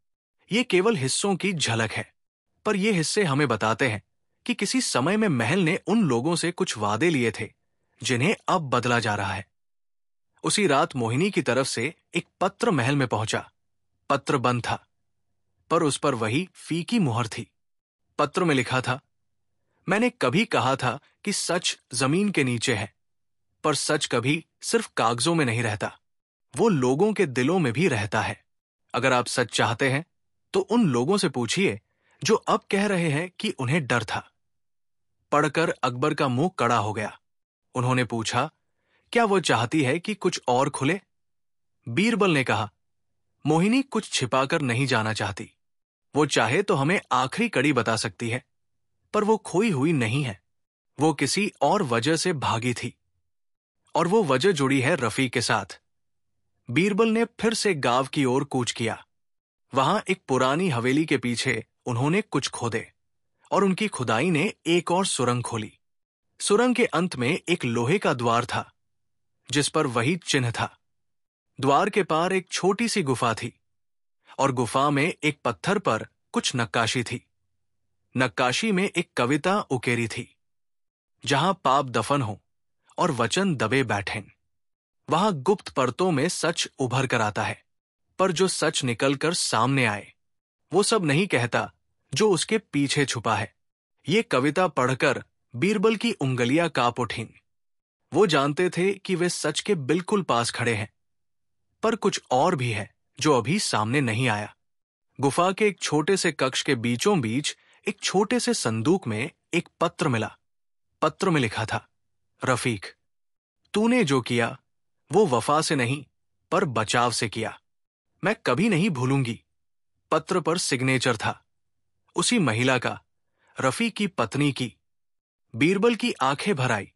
ये केवल हिस्सों की झलक है, पर ये हिस्से हमें बताते हैं कि किसी समय में महल ने उन लोगों से कुछ वादे लिए थे जिन्हें अब बदला जा रहा है। उसी रात मोहिनी की तरफ से एक पत्र महल में पहुंचा। पत्र बंद था, पर उस पर वही फीकी मुहर थी। पत्र में लिखा था, मैंने कभी कहा था कि सच जमीन के नीचे है, पर सच कभी सिर्फ कागजों में नहीं रहता, वो लोगों के दिलों में भी रहता है। अगर आप सच चाहते हैं तो उन लोगों से पूछिए जो अब कह रहे हैं कि उन्हें डर था। पढ़कर अकबर का मुंह कड़ा हो गया। उन्होंने पूछा, क्या वो चाहती है कि कुछ और खुले? बीरबल ने कहा, मोहिनी कुछ छिपाकर नहीं जाना चाहती। वो चाहे तो हमें आखिरी कड़ी बता सकती है, पर वो खोई हुई नहीं है। वो किसी और वजह से भागी थी, और वो वजह जुड़ी है रफी के साथ। बीरबल ने फिर से गांव की ओर कूच किया। वहां एक पुरानी हवेली के पीछे उन्होंने कुछ खोदे और उनकी खुदाई ने एक और सुरंग खोली। सुरंग के अंत में एक लोहे का द्वार था जिस पर वही चिन्ह था। द्वार के पार एक छोटी सी गुफा थी और गुफा में एक पत्थर पर कुछ नक्काशी थी। नक्काशी में एक कविता उकेरी थी, जहां पाप दफन हो और वचन दबे बैठें। वहां गुप्त परतों में सच उभर कर आता है, पर जो सच निकलकर सामने आए वो सब नहीं कहता जो उसके पीछे छुपा है। ये कविता पढ़कर बीरबल की उंगलियां कांप उठीं। वो जानते थे कि वे सच के बिल्कुल पास खड़े हैं, पर कुछ और भी है जो अभी सामने नहीं आया। गुफा के एक छोटे से कक्ष के बीचों बीच एक छोटे से संदूक में एक पत्र मिला। पत्र में लिखा था, रफीक, तूने जो किया वो वफा से नहीं पर बचाव से किया। मैं कभी नहीं भूलूंगी। पत्र पर सिग्नेचर था, उसी महिला का, रफीक की पत्नी की। बीरबल की आंखें भर आई,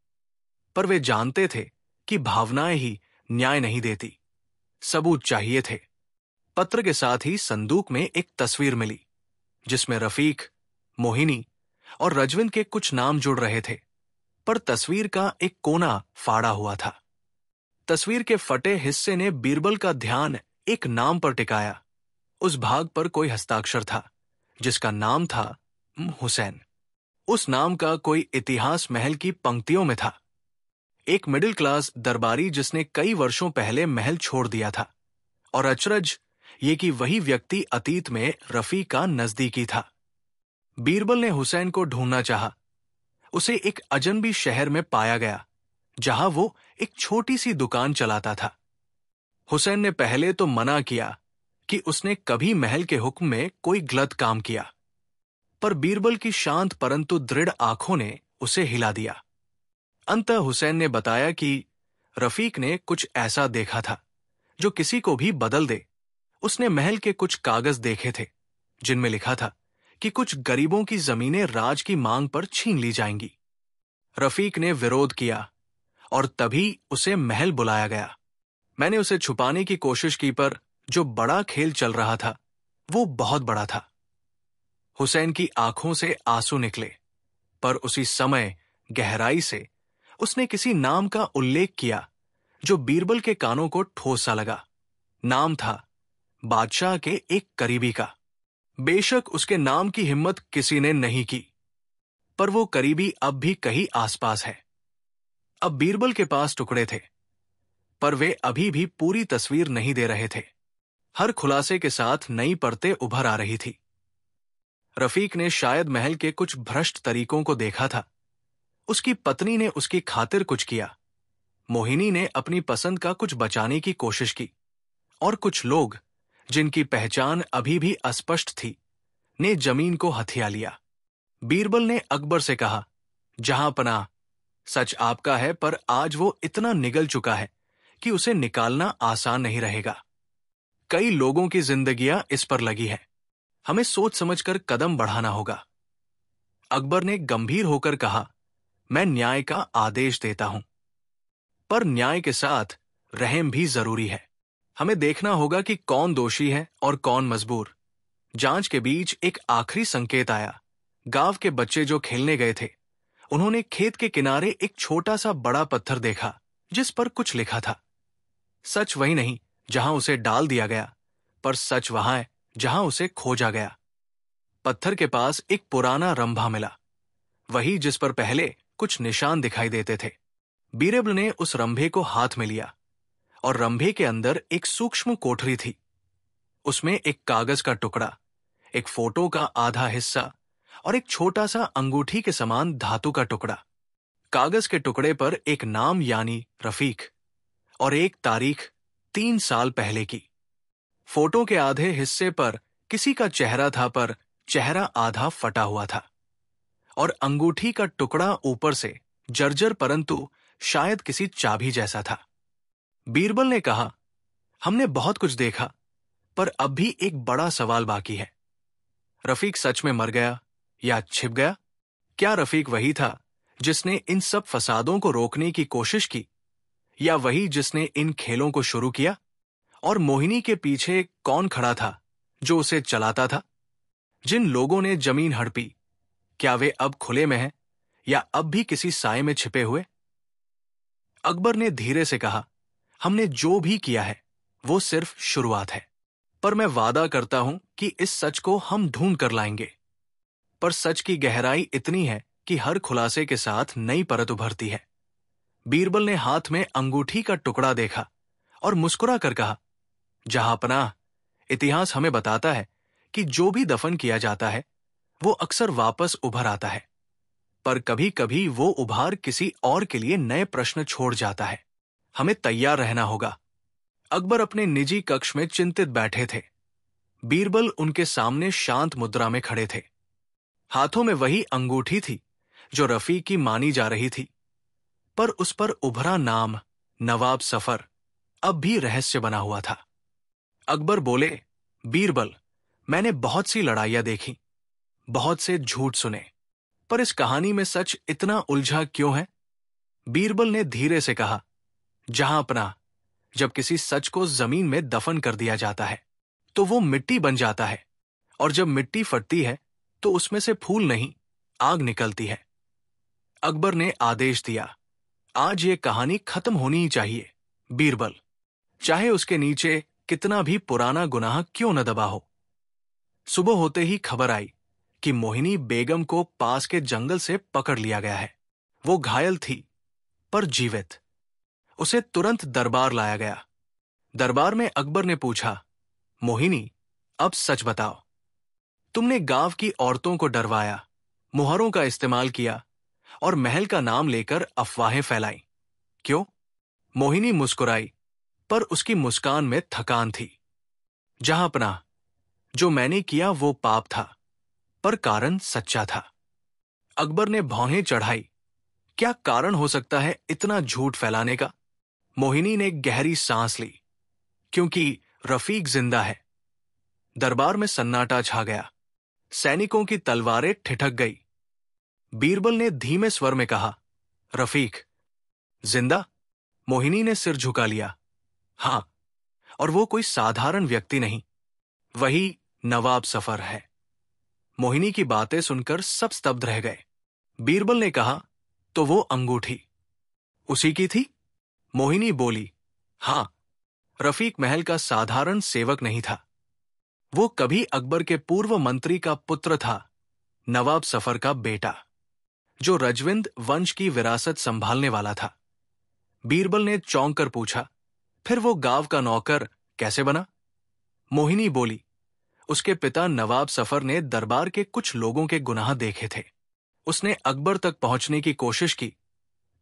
पर वे जानते थे कि भावनाएं ही न्याय नहीं देती, सबूत चाहिए थे। पत्र के साथ ही संदूक में एक तस्वीर मिली जिसमें रफीक, मोहिनी और रजविंद के कुछ नाम जुड़ रहे थे, पर तस्वीर का एक कोना फाड़ा हुआ था। तस्वीर के फटे हिस्से ने बीरबल का ध्यान एक नाम पर टिकाया। उस भाग पर कोई हस्ताक्षर था जिसका नाम था हुसैन। उस नाम का कोई इतिहास महल की पंक्तियों में था। एक मिडिल क्लास दरबारी जिसने कई वर्षों पहले महल छोड़ दिया था, और अचरज ये कि वही व्यक्ति अतीत में रफीक का नजदीकी था। बीरबल ने हुसैन को ढूंढना चाहा। उसे एक अजनबी शहर में पाया गया जहां वो एक छोटी सी दुकान चलाता था। हुसैन ने पहले तो मना किया कि उसने कभी महल के हुक्म में कोई गलत काम किया, पर बीरबल की शांत परंतु दृढ़ आंखों ने उसे हिला दिया। अंततः हुसैन ने बताया कि रफीक ने कुछ ऐसा देखा था जो किसी को भी बदल दे। उसने महल के कुछ कागज देखे थे जिनमें लिखा था कि कुछ गरीबों की जमीनें राज की मांग पर छीन ली जाएंगी। रफीक ने विरोध किया और तभी उसे महल बुलाया गया। मैंने उसे छुपाने की कोशिश की, पर जो बड़ा खेल चल रहा था वो बहुत बड़ा था। हुसैन की आंखों से आंसू निकले, पर उसी समय गहराई से उसने किसी नाम का उल्लेख किया जो बीरबल के कानों को ठोस सा लगा। नाम था बादशाह के एक करीबी का। बेशक उसके नाम की हिम्मत किसी ने नहीं की, पर वो करीबी अब भी कहीं आसपास है। अब बीरबल के पास टुकड़े थे, पर वे अभी भी पूरी तस्वीर नहीं दे रहे थे। हर खुलासे के साथ नई परतें उभर आ रही थी। रफीक ने शायद महल के कुछ भ्रष्ट तरीकों को देखा था। उसकी पत्नी ने उसकी खातिर कुछ किया। मोहिनी ने अपनी पसंद का कुछ बचाने की कोशिश की, और कुछ लोग जिनकी पहचान अभी भी अस्पष्ट थी ने जमीन को हथिया लिया। बीरबल ने अकबर से कहा, जहां पनाह, सच आपका है, पर आज वो इतना निगल चुका है कि उसे निकालना आसान नहीं रहेगा। कई लोगों की जिंदगियां इस पर लगी है। हमें सोच समझकर कदम बढ़ाना होगा। अकबर ने गंभीर होकर कहा, मैं न्याय का आदेश देता हूं, पर न्याय के साथ रहम भी जरूरी है। हमें देखना होगा कि कौन दोषी है और कौन मजबूर। जांच के बीच एक आखिरी संकेत आया। गांव के बच्चे जो खेलने गए थे, उन्होंने खेत के किनारे एक छोटा सा बड़ा पत्थर देखा जिस पर कुछ लिखा था। सच वही नहीं जहां उसे डाल दिया गया, पर सच वहां है जहां उसे खोजा गया। पत्थर के पास एक पुराना रंभा मिला, वही जिस पर पहले कुछ निशान दिखाई देते थे। बीरबल ने उस रंभे को हाथ में लिया, और रंभे के अंदर एक सूक्ष्म कोठरी थी। उसमें एक कागज का टुकड़ा, एक फोटो का आधा हिस्सा और एक छोटा सा अंगूठी के समान धातु का टुकड़ा। कागज के टुकड़े पर एक नाम यानी रफीक और एक तारीख 3 साल पहले की। फोटो के आधे हिस्से पर किसी का चेहरा था, पर चेहरा आधा फटा हुआ था, और अंगूठी का टुकड़ा ऊपर से जर्जर परंतु शायद किसी चाबी जैसा था। बीरबल ने कहा, हमने बहुत कुछ देखा, पर अब भी एक बड़ा सवाल बाकी है। रफीक सच में मर गया या छिप गया? क्या रफीक वही था जिसने इन सब फसादों को रोकने की कोशिश की, या वही जिसने इन खेलों को शुरू किया? और मोहिनी के पीछे कौन खड़ा था जो उसे चलाता था? जिन लोगों ने जमीन हड़पी, क्या वे अब खुले में हैं या अब भी किसी साए में छिपे हुए? अकबर ने धीरे से कहा, हमने जो भी किया है वो सिर्फ शुरुआत है, पर मैं वादा करता हूं कि इस सच को हम ढूंढ कर लाएंगे। पर सच की गहराई इतनी है कि हर खुलासे के साथ नई परत उभरती है। बीरबल ने हाथ में अंगूठी का टुकड़ा देखा और मुस्कुरा कर कहा, जहांपनाह, इतिहास हमें बताता है कि जो भी दफन किया जाता है वो अक्सर वापस उभर आता है, पर कभी कभी वो उभार किसी और के लिए नए प्रश्न छोड़ जाता है। हमें तैयार रहना होगा। अकबर अपने निजी कक्ष में चिंतित बैठे थे। बीरबल उनके सामने शांत मुद्रा में खड़े थे। हाथों में वही अंगूठी थी जो रफीक की मानी जा रही थी, पर उस पर उभरा नाम नवाब सफर अब भी रहस्य बना हुआ था। अकबर बोले, बीरबल, मैंने बहुत सी लड़ाइयां देखी, बहुत से झूठ सुने, पर इस कहानी में सच इतना उलझा क्यों है? बीरबल ने धीरे से कहा, जहांपनाह, जब किसी सच को जमीन में दफन कर दिया जाता है तो वो मिट्टी बन जाता है, और जब मिट्टी फटती है तो उसमें से फूल नहीं, आग निकलती है। अकबर ने आदेश दिया, आज ये कहानी खत्म होनी ही चाहिए, बीरबल, चाहे उसके नीचे कितना भी पुराना गुनाह क्यों न दबा हो। सुबह होते ही खबर आई कि मोहिनी बेगम को पास के जंगल से पकड़ लिया गया है। वो घायल थी पर जीवित। उसे तुरंत दरबार लाया गया। दरबार में अकबर ने पूछा, मोहिनी, अब सच बताओ, तुमने गांव की औरतों को डरवाया, मुहरों का इस्तेमाल किया और महल का नाम लेकर अफवाहें फैलाई, क्यों? मोहिनी मुस्कुराई, पर उसकी मुस्कान में थकान थी। जहांपनाह, जो मैंने किया वो पाप था, पर कारण सच्चा था। अकबर ने भौहें चढ़ाई, क्या कारण हो सकता है इतना झूठ फैलाने का? मोहिनी ने गहरी सांस ली, क्योंकि रफीक जिंदा है। दरबार में सन्नाटा छा गया। सैनिकों की तलवारें ठिठक गई। बीरबल ने धीमे स्वर में कहा, रफीक जिंदा? मोहिनी ने सिर झुका लिया। हां, और वो कोई साधारण व्यक्ति नहीं, वही नवाब सफर है। मोहिनी की बातें सुनकर सब स्तब्ध रह गए। बीरबल ने कहा, तो वो अंगूठी उसी की थी? मोहिनी बोली, हां, रफीक महल का साधारण सेवक नहीं था। वो कभी अकबर के पूर्व मंत्री का पुत्र था, नवाब सफर का बेटा, जो रजविंद वंश की विरासत संभालने वाला था। बीरबल ने चौंक कर पूछा, फिर वो गांव का नौकर कैसे बना? मोहिनी बोली, उसके पिता नवाब सफर ने दरबार के कुछ लोगों के गुनाह देखे थे। उसने अकबर तक पहुंचने की कोशिश की,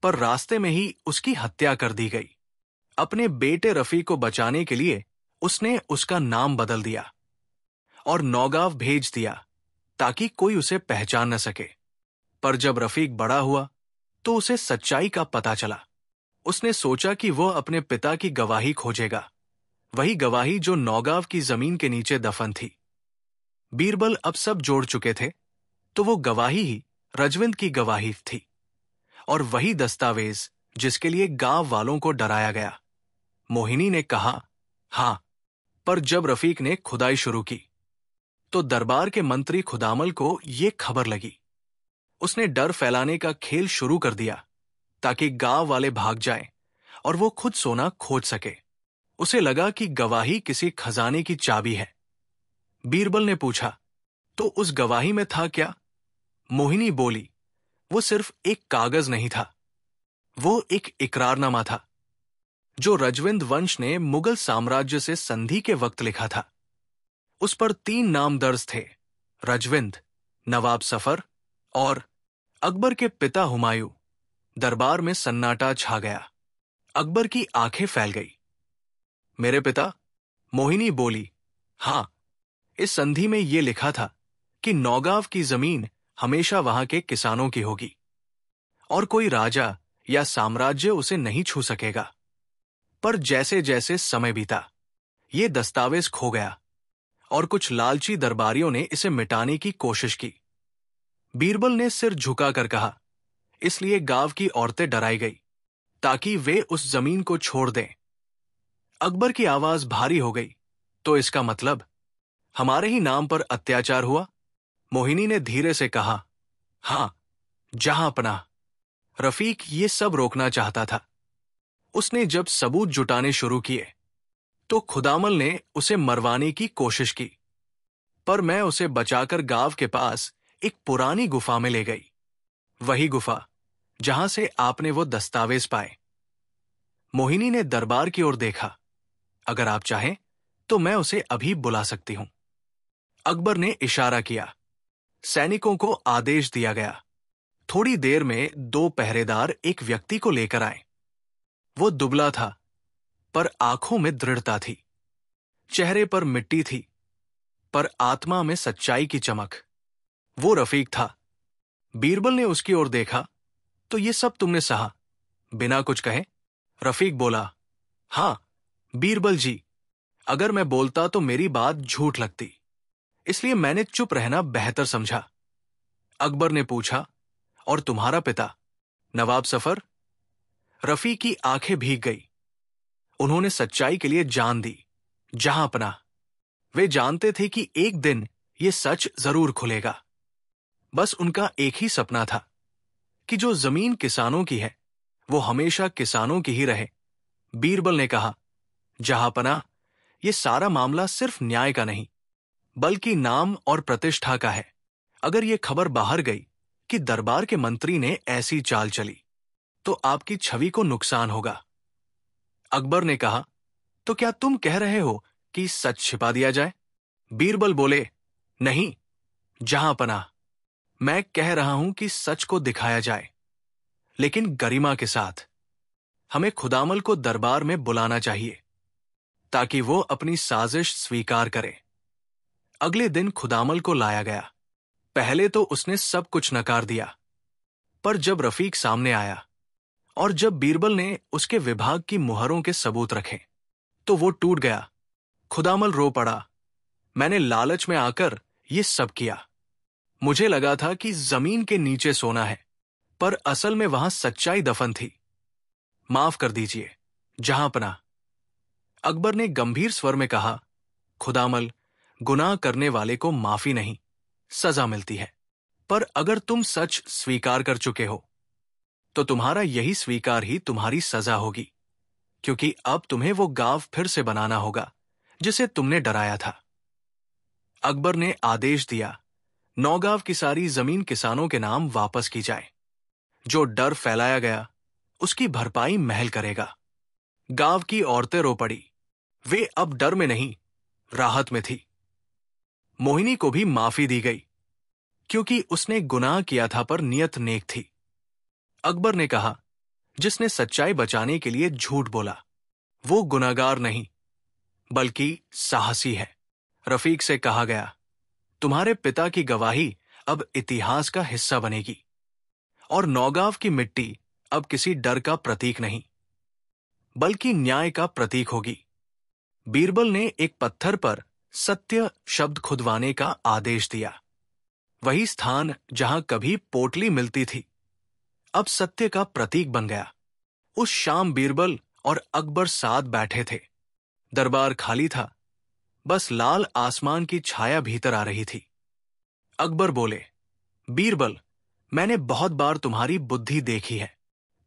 पर रास्ते में ही उसकी हत्या कर दी गई। अपने बेटे रफीक को बचाने के लिए उसने उसका नाम बदल दिया और नौगांव भेज दिया ताकि कोई उसे पहचान न सके। पर जब रफीक बड़ा हुआ तो उसे सच्चाई का पता चला। उसने सोचा कि वह अपने पिता की गवाही खोजेगा, वही गवाही जो नौगांव की जमीन के नीचे दफन थी। बीरबल अब सब जोड़ चुके थे, तो वो गवाही ही रजविंद की गवाही थी, और वही दस्तावेज जिसके लिए गांव वालों को डराया गया। मोहिनी ने कहा, हां, पर जब रफीक ने खुदाई शुरू की तो दरबार के मंत्री खुदामल को ये खबर लगी। उसने डर फैलाने का खेल शुरू कर दिया ताकि गांव वाले भाग जाएं और वो खुद सोना खोज सके। उसे लगा कि गवाही किसी खजाने की चाबी है। बीरबल ने पूछा, तो उस गवाही में था क्या? मोहिनी बोली, वो सिर्फ एक कागज नहीं था, वो एक इकरारनामा था जो रजविंद वंश ने मुगल साम्राज्य से संधि के वक्त लिखा था। उस पर 3 नाम दर्ज थे, रजविंद, नवाब सफर और अकबर के पिता हुमायूं। दरबार में सन्नाटा छा गया। अकबर की आंखें फैल गई। मेरे पिता? मोहिनी बोली, हां, इस संधि में यह लिखा था कि नौगांव की जमीन हमेशा वहां के किसानों की होगी और कोई राजा या साम्राज्य उसे नहीं छू सकेगा। पर जैसे जैसे समय बीता, ये दस्तावेज खो गया और कुछ लालची दरबारियों ने इसे मिटाने की कोशिश की। बीरबल ने सिर झुकाकर कहा, इसलिए गांव की औरतें डराई गई ताकि वे उस जमीन को छोड़ दें। अकबर की आवाज भारी हो गई। तो इसका मतलब हमारे ही नाम पर अत्याचार हुआ? मोहिनी ने धीरे से कहा, हां, जहांपनाह। रफीक ये सब रोकना चाहता था। उसने जब सबूत जुटाने शुरू किए तो खुदामल ने उसे मरवाने की कोशिश की, पर मैं उसे बचाकर गांव के पास एक पुरानी गुफा में ले गई। वही गुफा जहां से आपने वो दस्तावेज पाए। मोहिनी ने दरबार की ओर देखा। अगर आप चाहें तो मैं उसे अभी बुला सकती हूं। अकबर ने इशारा किया। सैनिकों को आदेश दिया गया। थोड़ी देर में 2 पहरेदार एक व्यक्ति को लेकर आए। वो दुबला था, पर आंखों में दृढ़ता थी। चेहरे पर मिट्टी थी, पर आत्मा में सच्चाई की चमक। वो रफीक था। बीरबल ने उसकी ओर देखा। तो ये सब तुमने सहा बिना कुछ कहे? रफीक बोला, हां बीरबल जी, अगर मैं बोलता तो मेरी बात झूठ लगती, इसलिए मैंने चुप रहना बेहतर समझा। अकबर ने पूछा, और तुम्हारा पिता नवाब सफर? रफीक की आंखें भीग गई। उन्होंने सच्चाई के लिए जान दी, जहांपनाह। वे जानते थे कि एक दिन ये सच जरूर खुलेगा। बस उनका एक ही सपना था कि जो जमीन किसानों की है वो हमेशा किसानों की ही रहे। बीरबल ने कहा, जहांपनाह, ये सारा मामला सिर्फ न्याय का नहीं, बल्कि नाम और प्रतिष्ठा का है। अगर ये खबर बाहर गई कि दरबार के मंत्री ने ऐसी चाल चली, तो आपकी छवि को नुकसान होगा। अकबर ने कहा, तो क्या तुम कह रहे हो कि सच छिपा दिया जाए? बीरबल बोले, नहीं जहांपनाह, मैं कह रहा हूं कि सच को दिखाया जाए, लेकिन गरिमा के साथ। हमें खुदामल को दरबार में बुलाना चाहिए ताकि वो अपनी साजिश स्वीकार करे। अगले दिन खुदामल को लाया गया। पहले तो उसने सब कुछ नकार दिया, पर जब रफीक सामने आया और जब बीरबल ने उसके विभाग की मुहरों के सबूत रखे, तो वो टूट गया। खुदामल रो पड़ा। मैंने लालच में आकर ये सब किया। मुझे लगा था कि जमीन के नीचे सोना है, पर असल में वहां सच्चाई दफन थी। माफ कर दीजिए जहांपनाह। अकबर ने गंभीर स्वर में कहा, खुदामल, गुनाह करने वाले को माफी नहीं, सजा मिलती है। पर अगर तुम सच स्वीकार कर चुके हो, तो तुम्हारा यही स्वीकार ही तुम्हारी सजा होगी, क्योंकि अब तुम्हें वो गांव फिर से बनाना होगा जिसे तुमने डराया था। अकबर ने आदेश दिया, नौगांव की सारी जमीन किसानों के नाम वापस की जाए। जो डर फैलाया गया उसकी भरपाई महल करेगा। गांव की औरतें रो पड़ी। वे अब डर में नहीं, राहत में थी। मोहिनी को भी माफी दी गई, क्योंकि उसने गुनाह किया था पर नियत नेक थी। अकबर ने कहा, जिसने सच्चाई बचाने के लिए झूठ बोला वो गुनाहगार नहीं, बल्कि साहसी है। रफीक से कहा गया, तुम्हारे पिता की गवाही अब इतिहास का हिस्सा बनेगी, और नौगांव की मिट्टी अब किसी डर का प्रतीक नहीं, बल्कि न्याय का प्रतीक होगी। बीरबल ने एक पत्थर पर सत्य शब्द खुदवाने का आदेश दिया। वही स्थान जहां कभी पोटली मिलती थी, अब सत्य का प्रतीक बन गया। उस शाम बीरबल और अकबर साथ बैठे थे। दरबार खाली था, बस लाल आसमान की छाया भीतर आ रही थी। अकबर बोले, बीरबल, मैंने बहुत बार तुम्हारी बुद्धि देखी है,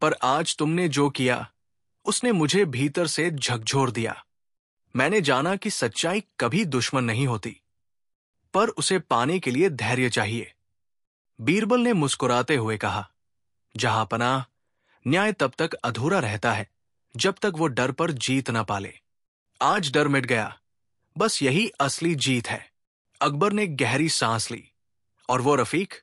पर आज तुमने जो किया उसने मुझे भीतर से झकझोर दिया। मैंने जाना कि सच्चाई कभी दुश्मन नहीं होती, पर उसे पाने के लिए धैर्य चाहिए। बीरबल ने मुस्कुराते हुए कहा, जहांपनाह, न्याय तब तक अधूरा रहता है जब तक वो डर पर जीत न पाले। आज डर मिट गया, बस यही असली जीत है। अकबर ने गहरी सांस ली। और वो रफीक